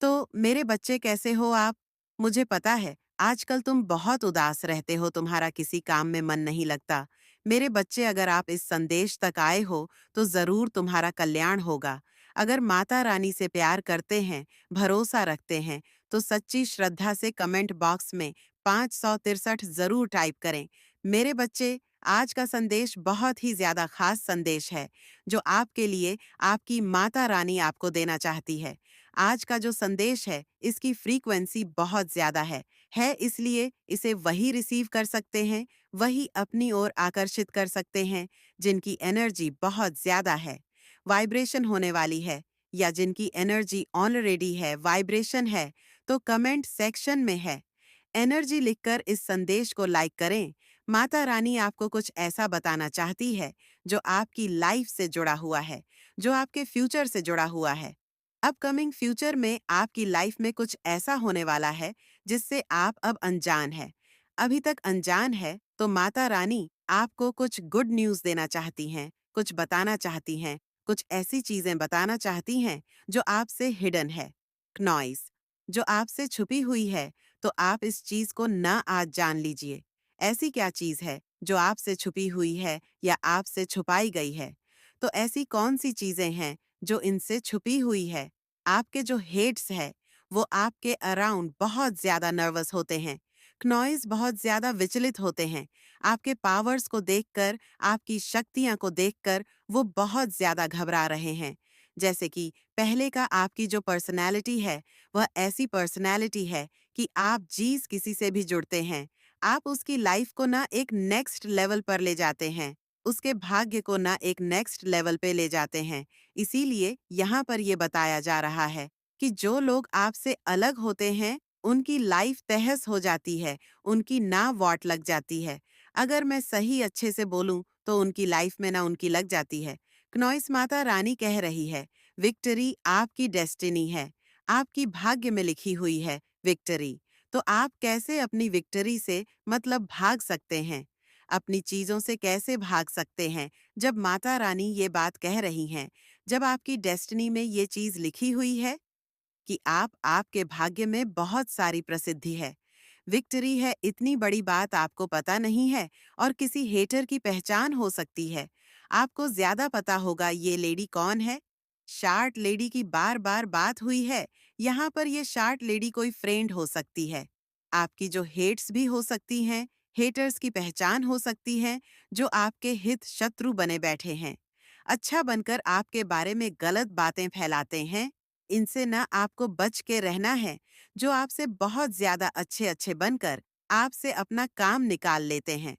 तो मेरे बच्चे कैसे हो आप? मुझे पता है, आजकल तुम बहुत उदास रहते हो, तुम्हारा किसी काम में मन नहीं लगता। मेरे बच्चे, अगर आप इस संदेश तक आए हो, तो ज़रूर तुम्हारा कल्याण होगा। अगर माता रानी से प्यार करते हैं, भरोसा रखते हैं, तो सच्ची श्रद्धा से कमेंट बॉक्स में 563 ज़रूर टाइप करें। मेरे बच्चे, आज का संदेश बहुत ही ज़्यादा खास संदेश है, जो आपके लिए आपकी माता रानी आपको देना चाहती है। आज का जो संदेश है, इसकी फ्रीक्वेंसी बहुत ज्यादा है इसलिए इसे वही रिसीव कर सकते हैं, वही अपनी ओर आकर्षित कर सकते हैं जिनकी एनर्जी बहुत ज्यादा है, वाइब्रेशन होने वाली है, या जिनकी एनर्जी ऑलरेडी है, वाइब्रेशन है, तो कमेंट सेक्शन में है एनर्जी लिखकर इस संदेश को लाइक करें। माता रानी आपको कुछ ऐसा बताना चाहती है जो आपकी लाइफ से जुड़ा हुआ है, जो आपके फ्यूचर से जुड़ा हुआ है। अपकमिंग फ्यूचर में आपकी लाइफ में कुछ ऐसा होने वाला है जिससे आप अब अनजान है। अभी तक अनजान है, तो माता रानी आपको कुछ गुड न्यूज़ देना चाहती हैं, कुछ बताना चाहती हैं, कुछ ऐसी चीजें बताना चाहती हैं जो आपसे हिडन है, नॉइस, जो आपसे छुपी हुई है। तो आप इस चीज को ना आज जान लीजिए। ऐसी क्या चीज है जो आपसे छुपी हुई है या आपसे छुपाई गई है? तो ऐसी कौन सी चीजें हैं जो इनसे छुपी हुई है? आपके जो हेट्स है, वो आपके अराउंड बहुत ज्यादा नर्वस होते हैं, नॉइज बहुत ज्यादा विचलित होते हैं। आपके पावर्स को देखकर, आपकी शक्तियां को देखकर वो बहुत ज्यादा घबरा रहे हैं। जैसे कि पहले का आपकी जो पर्सनैलिटी है, वह ऐसी पर्सनैलिटी है कि आप जीस किसी से भी जुड़ते हैं, आप उसकी लाइफ को ना एक नेक्स्ट लेवल पर ले जाते हैं, उसके भाग्य को ना एक नेक्स्ट लेवल पे ले जाते हैं। इसीलिए यहाँ पर ये बताया जा रहा है कि जो लोग आपसे अलग होते हैं, उनकी लाइफ तहस हो जाती है, उनकी ना वाट लग जाती है। अगर मैं सही अच्छे से बोलूं तो उनकी लाइफ में ना उनकी लग जाती है। क्नॉइस माता रानी कह रही है, विक्ट्री आपकी डेस्टिनी है, आपकी भाग्य में लिखी हुई है विक्ट्री। तो आप कैसे अपनी विक्ट्री से मतलब भाग सकते हैं? अपनी चीजों से कैसे भाग सकते हैं जब माता रानी ये बात कह रही हैं, जब आपकी डेस्टिनी में ये चीज लिखी हुई है कि आप आपके भाग्य में बहुत सारी प्रसिद्धि है, विक्ट्री है, इतनी बड़ी बात आपको पता नहीं है और किसी हेटर की पहचान हो सकती है। आपको ज्यादा पता होगा ये लेडी कौन है। शार्ट लेडी की बार बार बात हुई है। यहाँ पर ये शार्ट लेडी कोई फ्रेंड हो सकती है, आपकी जो हेट्स भी हो सकती हैं, हेटर्स की पहचान हो सकती है, जो आपके हित शत्रु बने बैठे हैं, अच्छा बनकर आपके बारे में गलत बातें फैलाते हैं। इनसे ना आपको बच के रहना है, जो आपसे बहुत ज्यादा अच्छे अच्छे बनकर आपसे अपना काम निकाल लेते हैं।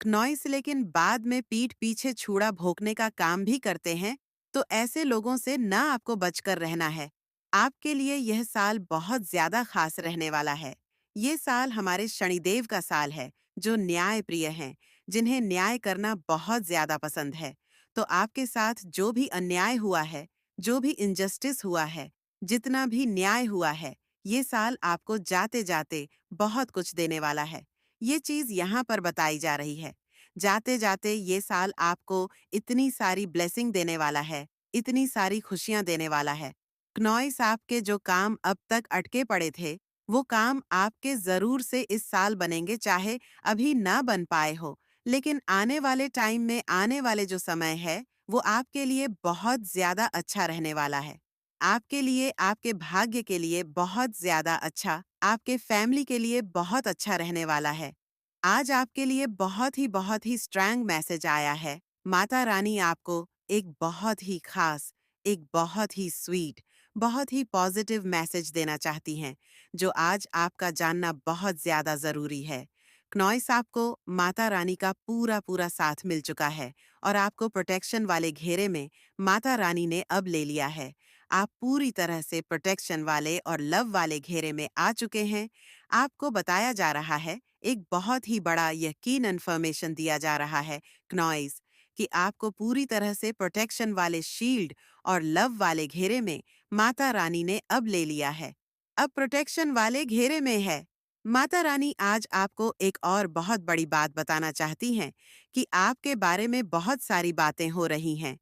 नॉइस लेकिन बाद में पीठ पीछे छुरा भोंकने का काम भी करते हैं। तो ऐसे लोगों से ना आपको बचकर रहना है। आपके लिए यह साल बहुत ज्यादा खास रहने वाला है। ये साल हमारे शनिदेव का साल है, जो न्याय प्रिय हैं, जिन्हें न्याय करना बहुत ज्यादा पसंद है। तो आपके साथ जो भी अन्याय हुआ है, जो भी इनजस्टिस हुआ है, जितना भी न्याय हुआ है, ये साल आपको जाते जाते बहुत कुछ देने वाला है। ये चीज यहाँ पर बताई जा रही है। जाते जाते ये साल आपको इतनी सारी ब्लेसिंग देने वाला है, इतनी सारी खुशियां देने वाला है। क्नॉइस आपके जो काम अब तक अटके पड़े थे, वो काम आपके जरूर से इस साल बनेंगे, चाहे अभी ना बन पाए हो। लेकिन आने वाले टाइम में, आने वाले जो समय है, वो आपके लिए बहुत ज्यादा अच्छा रहने वाला है। आपके लिए, आपके भाग्य के लिए बहुत ज्यादा अच्छा, आपके फैमिली के लिए बहुत अच्छा रहने वाला है। आज आपके लिए बहुत ही स्ट्रॉन्ग मैसेज आया है। माता रानी आपको एक बहुत ही खास, एक बहुत ही स्वीट, बहुत ही पॉजिटिव मैसेज देना चाहती हैं, जो आज आपका जानना बहुत ज्यादा जरूरी है। क्नॉइस, आपको माता रानी का पूरा पूरा साथ मिल चुका है और आपको प्रोटेक्शन वाले घेरे में माता रानी ने अब ले लिया है। आप पूरी तरह से प्रोटेक्शन वाले और लव वाले घेरे में आ चुके हैं। आपको बताया जा रहा है, एक बहुत ही बड़ा यकीन इन्फॉर्मेशन दिया जा रहा है क्नॉइस, कि आपको पूरी तरह से प्रोटेक्शन वाले शील्ड और लव वाले घेरे में माता रानी ने अब ले लिया है। अब प्रोटेक्शन वाले घेरे में है। माता रानी आज आपको एक और बहुत बड़ी बात बताना चाहती हैं कि आपके बारे में बहुत सारी बातें हो रही हैं,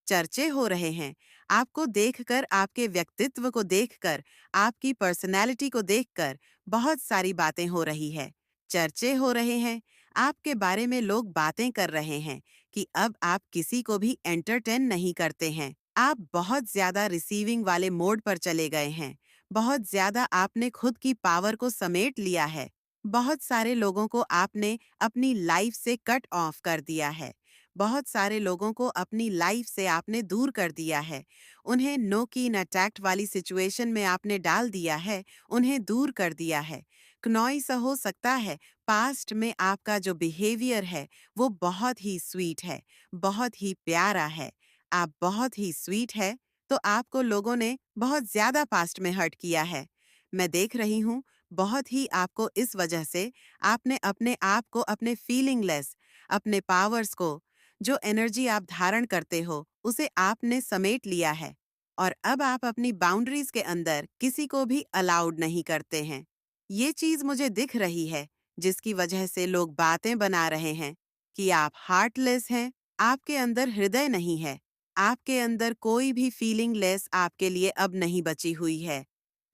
चर्चे हो रहे हैं। आपको देखकर, आपके व्यक्तित्व को देखकर, आपकी पर्सनैलिटी को देखकर बहुत सारी बातें हो रही है, चर्चे हो रहे हैं, आपके बारे में लोग बातें कर रहे हैं कि अब आप किसी को भी एंटरटेन नहीं करते हैं। आप बहुत ज्यादा रिसीविंग वाले मोड पर चले गए हैं। बहुत ज्यादा आपने खुद की पावर को समेट लिया है। बहुत सारे लोगों को आपने अपनी लाइफ से कट ऑफ कर दिया है। बहुत सारे लोगों को अपनी लाइफ से आपने दूर कर दिया है। उन्हें नो कीन अटैक्ट वाली सिचुएशन में आपने डाल दिया है, उन्हें दूर कर दिया है। क्नॉय सा हो सकता है पास्ट में आपका जो बिहेवियर है वो बहुत ही स्वीट है, बहुत ही प्यारा है। आप बहुत ही स्वीट है, तो आपको लोगों ने बहुत ज्यादा पास्ट में हर्ट किया है। मैं देख रही हूँ, बहुत ही आपको इस वजह से आपने अपने आप को, अपने फीलिंगलेस, अपने पावर्स को, जो एनर्जी आप धारण करते हो उसे आपने समेट लिया है। और अब आप अपनी बाउंड्रीज के अंदर किसी को भी अलाउड नहीं करते हैं। ये चीज मुझे दिख रही है, जिसकी वजह से लोग बातें बना रहे हैं कि आप हार्टलेस हैं, आपके अंदर हृदय नहीं है, आपके अंदर कोई भी फीलिंगलेस आपके लिए अब नहीं बची हुई है।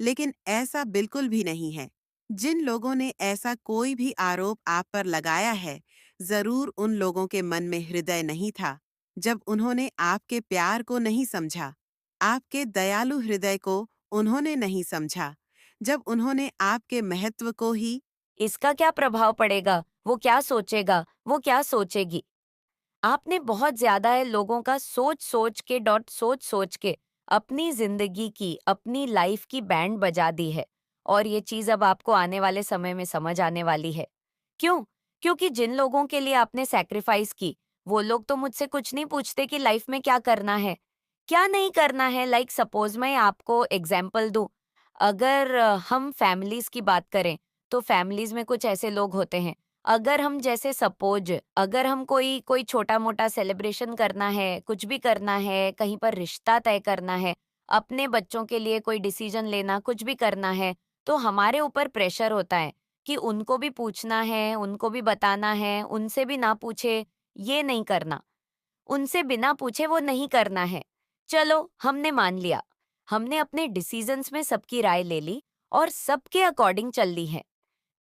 लेकिन ऐसा बिल्कुल भी नहीं है। जिन लोगों ने ऐसा कोई भी आरोप आप पर लगाया है, जरूर उन लोगों के मन में हृदय नहीं था, जब उन्होंने आपके प्यार को नहीं समझा, आपके दयालु हृदय को उन्होंने नहीं समझा, जब उन्होंने आपके महत्व को ही। इसका क्या प्रभाव पड़ेगा? वो क्या सोचेगा? वो क्या सोचेगी? आपने बहुत ज्यादा है लोगों का सोच सोच के अपनी जिंदगी की, अपनी लाइफ की बैंड बजा दी है। और ये चीज अब आपको आने वाले समय में समझ आने वाली है। क्यों? क्योंकि जिन लोगों के लिए आपने सैक्रिफाइस की, वो लोग तो मुझसे कुछ नहीं पूछते कि लाइफ में क्या करना है, क्या नहीं करना है। लाइक सपोज मैं आपको एग्जाम्पल दूं। अगर हम फैमिलीज की बात करें, तो फैमिलीज में कुछ ऐसे लोग होते हैं। अगर हम जैसे सपोज, अगर हम कोई कोई छोटा मोटा सेलिब्रेशन करना है, कुछ भी करना है, कहीं पर रिश्ता तय करना है, अपने बच्चों के लिए कोई डिसीजन लेना, कुछ भी करना है, तो हमारे ऊपर प्रेशर होता है कि उनको भी पूछना है, उनको भी बताना है, उनसे भी ना पूछे ये नहीं करना, उनसे बिना पूछे वो नहीं करना है। चलो, हमने मान लिया। हमने अपने डिसीजंस में सबकी राय ले ली और सबके अकॉर्डिंग चल ली है।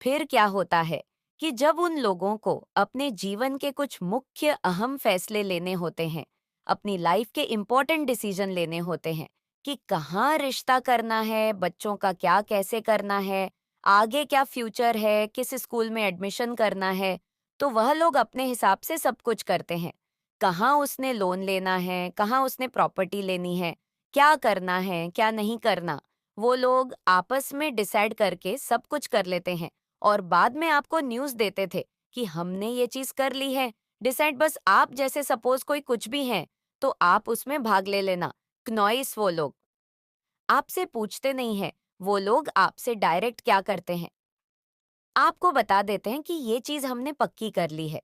फिर क्या होता है कि जब उन लोगों को अपने जीवन के कुछ मुख्य अहम फैसले लेने होते हैं, अपनी लाइफ के इम्पोर्टेंट डिसीजन लेने होते हैं कि कहाँ रिश्ता करना है, बच्चों का क्या कैसे करना है, आगे क्या फ्यूचर है, किस स्कूल में एडमिशन करना है, तो वह लोग अपने हिसाब से सब कुछ करते हैं। कहाँ उसने लोन लेना है, कहाँ उसने प्रॉपर्टी लेनी है, क्या करना है, क्या नहीं करना, वो लोग आपस में डिसाइड करके सब कुछ कर लेते हैं। और बाद में आपको न्यूज़ देते थे कि हमने ये चीज़ कर ली है, डिसाइड। बस आप जैसे सपोज़ कोई कुछ भी है, तो आप उसमें भाग ले लेना। क्नॉइस वो लोग, आपसे पूछते नहीं हैं, वो लोग आपसे डायरेक्ट क्या करते हैं, आपको बता देते हैं कि ये चीज़ हमने पक्की कर ली है।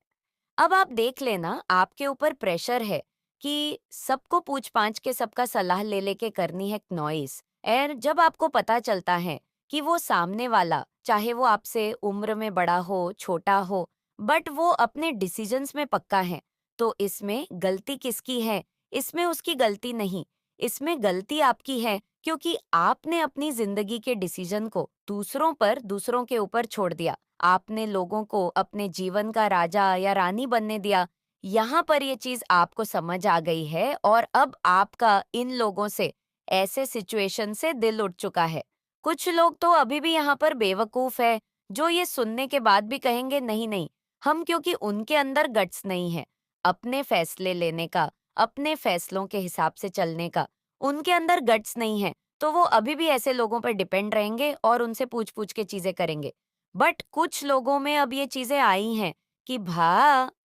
अब आप देख लेना, आपके ऊपर प्रेशर है कि सबको पूछ-पाछ के सबका सलाह ले लेके करनी है नॉइस। और जब आपको पता चलता है कि वो सामने वाला, चाहे वो आपसे उम्र में बड़ा हो, छोटा हो, बट वो अपने डिसीजंस में पक्का है, तो इसमें गलती किसकी है? इसमें उसकी गलती नहीं, इसमें गलती आपकी है, क्योंकि आपने अपनी जिंदगी के डिसीजन को दूसरों पर, दूसरों के ऊपर छोड़ दिया। आपने लोगों को अपने जीवन का राजा या रानी बनने दिया। यहाँ पर ये चीज आपको समझ आ गई है और अब आपका इन लोगों से, ऐसे सिचुएशन से दिल उठ चुका है। कुछ लोग तो अभी भी यहाँ पर बेवकूफ है, जो ये सुनने के बाद भी कहेंगे नहीं नहीं, हम, क्योंकि उनके अंदर गट्स नहीं है अपने फैसले लेने का, अपने फैसलों के हिसाब से चलने का, उनके अंदर गट्स नहीं है, तो वो अभी भी ऐसे लोगों पर डिपेंड रहेंगे और उनसे पूछ पूछ के चीजें करेंगे। बट कुछ लोगों में अब ये चीजें आई हैं कि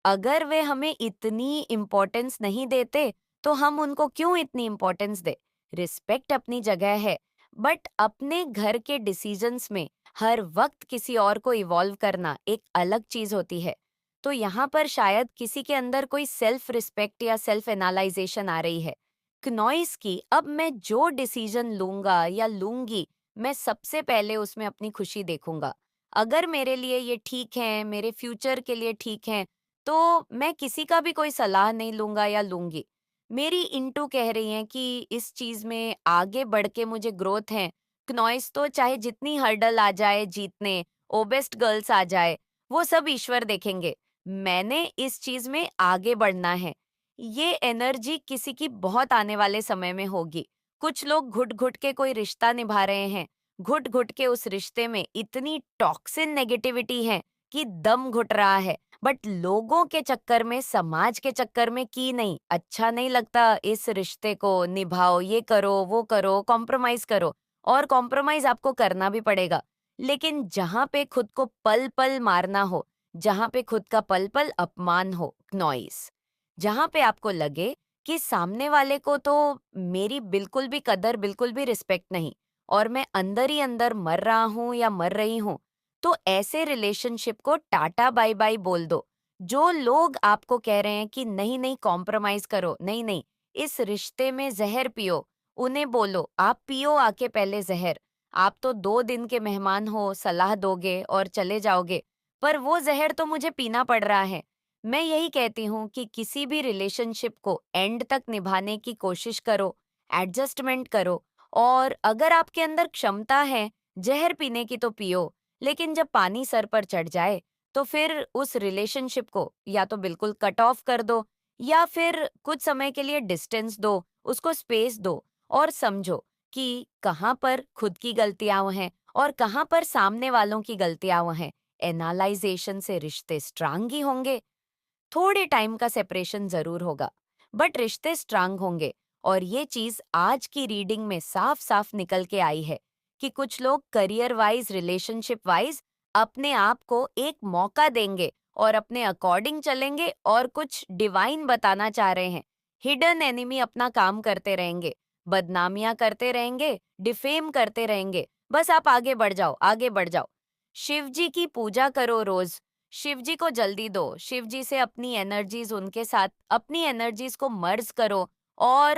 अगर वे हमें इतनी इम्पोर्टेंस नहीं देते, तो हम उनको क्यों इतनी इम्पोर्टेंस दे। रिस्पेक्ट अपनी जगह है, बट अपने घर के डिसीजंस में हर वक्त किसी और को इवॉल्व करना एक अलग चीज होती है। तो यहाँ पर शायद किसी के अंदर कोई सेल्फ रिस्पेक्ट या सेल्फ एनालाइजेशन आ रही है। नॉइस की, अब मैं जो डिसीजन लूंगा या लूंगी, मैं सबसे पहले उसमें अपनी खुशी देखूंगा। अगर मेरे लिए ये ठीक है, मेरे फ्यूचर के लिए ठीक है, तो मैं किसी का भी कोई सलाह नहीं लूंगा या लूंगी। मेरी इंटू कह रही हैं कि इस चीज में आगे बढ़ के मुझे ग्रोथ है। क्नॉइस तो चाहे जितनी हर्डल आ जाए जीतने, ओबेस्ट गर्ल्स आ जाए, वो सब ईश्वर देखेंगे। मैंने इस चीज में आगे बढ़ना है। ये एनर्जी किसी की बहुत आने वाले समय में होगी। कुछ लोग घुट घुट के कोई रिश्ता निभा रहे हैं, घुट घुट के उस रिश्ते में इतनी टॉक्सिन नेगेटिविटी है कि दम घुट रहा है। बट लोगों के चक्कर में, समाज के चक्कर में की नहीं, अच्छा नहीं लगता, इस रिश्ते को निभाओ, ये करो, वो करो, कॉम्प्रोमाइज करो। और कॉम्प्रोमाइज आपको करना भी पड़ेगा। लेकिन जहां पे खुद को पल पल मारना हो, जहां पे खुद का पल पल अपमान हो, नॉइस, जहां पे आपको लगे कि सामने वाले को तो मेरी बिल्कुल भी कदर, बिल्कुल भी रिस्पेक्ट नहीं, और मैं अंदर ही अंदर मर रहा हूं या मर रही हूं, तो ऐसे रिलेशनशिप को टाटा बाय बाय बोल दो। जो लोग आपको कह रहे हैं कि नहीं नहीं कॉम्प्रोमाइज करो, नहीं नहीं इस रिश्ते में जहर पियो, उन्हें बोलो आप पियो आके पहले जहर। आप तो 2 दिन के मेहमान हो, सलाह दोगे और चले जाओगे, पर वो जहर तो मुझे पीना पड़ रहा है। मैं यही कहती हूँ कि किसी भी रिलेशनशिप को एंड तक निभाने की कोशिश करो, एडजस्टमेंट करो, और अगर आपके अंदर क्षमता है जहर पीने की तो पियो। लेकिन जब पानी सर पर चढ़ जाए तो फिर उस रिलेशनशिप को या तो बिल्कुल कट ऑफ कर दो, या फिर कुछ समय के लिए डिस्टेंस दो, उसको स्पेस दो, और समझो कि कहाँ पर खुद की गलतियां हैं और कहाँ पर सामने वालों की गलतियां हैं। एनालाइजेशन से रिश्ते स्ट्रांग ही होंगे। थोड़े टाइम का सेपरेशन जरूर होगा, बट रिश्ते स्ट्रांग होंगे। और ये चीज आज की रीडिंग में साफ साफ निकल के आई है कि कुछ लोग करियर वाइज, रिलेशनशिप वाइज अपने आप को एक मौका देंगे और अपने अकॉर्डिंग चलेंगे, और कुछ डिवाइन बताना चाह रहे हैं। हिडन एनिमी अपना काम करते रहेंगे, बदनामियां करते रहेंगे, डिफेम करते रहेंगे। बस आप आगे बढ़ जाओ, आगे बढ़ जाओ। शिव जी की पूजा करो रोज, शिव जी को जल्दी दो, शिव जी से अपनी एनर्जीज, उनके साथ अपनी एनर्जीज को मर्ज करो, और